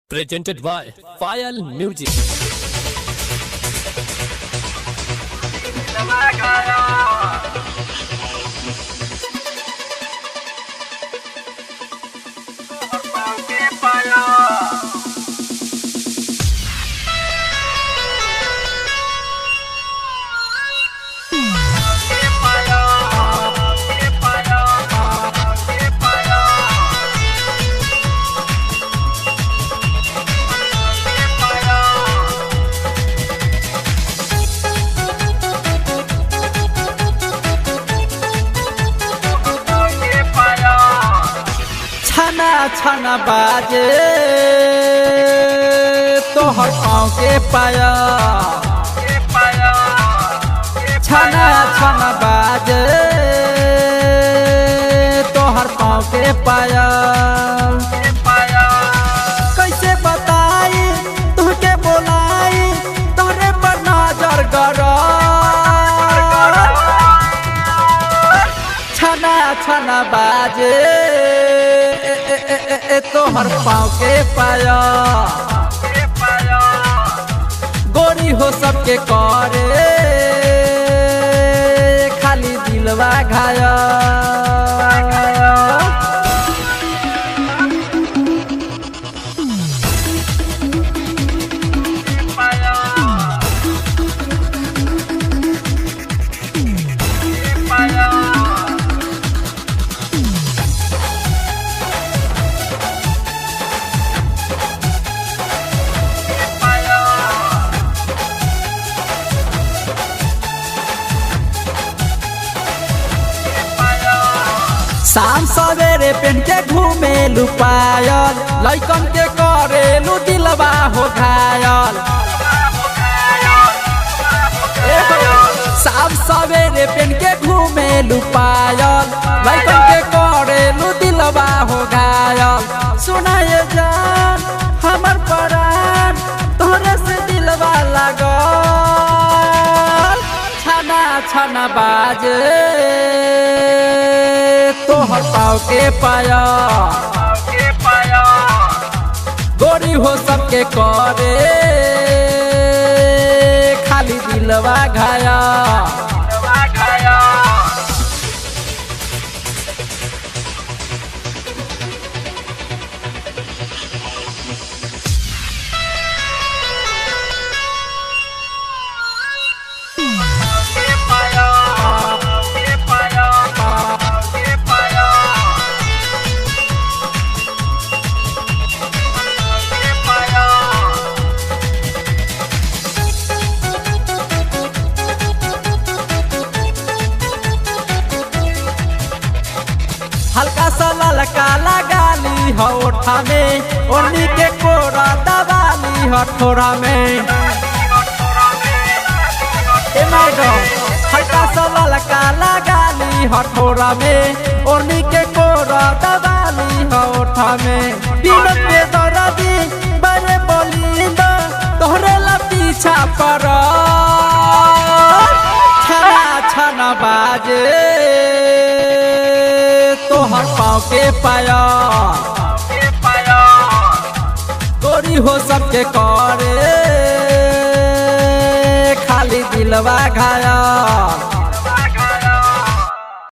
Presented by File Music. छना छना बाजे तोहर पाँव के पाया छना छना बाजे तोहर पाँव के पाया कैसे बताई तुहके बोलाई तोहरे पर नजर करो छना छना बाजे तोहर पाँव के पाया गोरी हो सबके करे खाली दिलवा घाया शाम सवेरे पेन के घूमे लुपायल लइकन के करे लू दिलवा हो घायल शाम सवेरे पेन के घूमे लुपायल लइकन के करे लू दिलवा हो घायल सुनाए जान हमर प्राण तोहरे से दिलवा लागल छना छना बाजे तोहर पाँव के पाया गोरी हो सबके करे खाली दिलवा घाया हल्का सा ललका लगाली होठा में ओढ़नी के कोरा दबाली हथोड़ा में हल्का सा ललका लगाली हथोड़ा में ओढ़नी के कोरा दबाली होठा में बिनत पे दर्दी बड़े बोली तोहरे ला पीछा पर छना छना बाजे तोहर पाँव के पाया गोरी हो सबके करे खाली दिलवा घाया।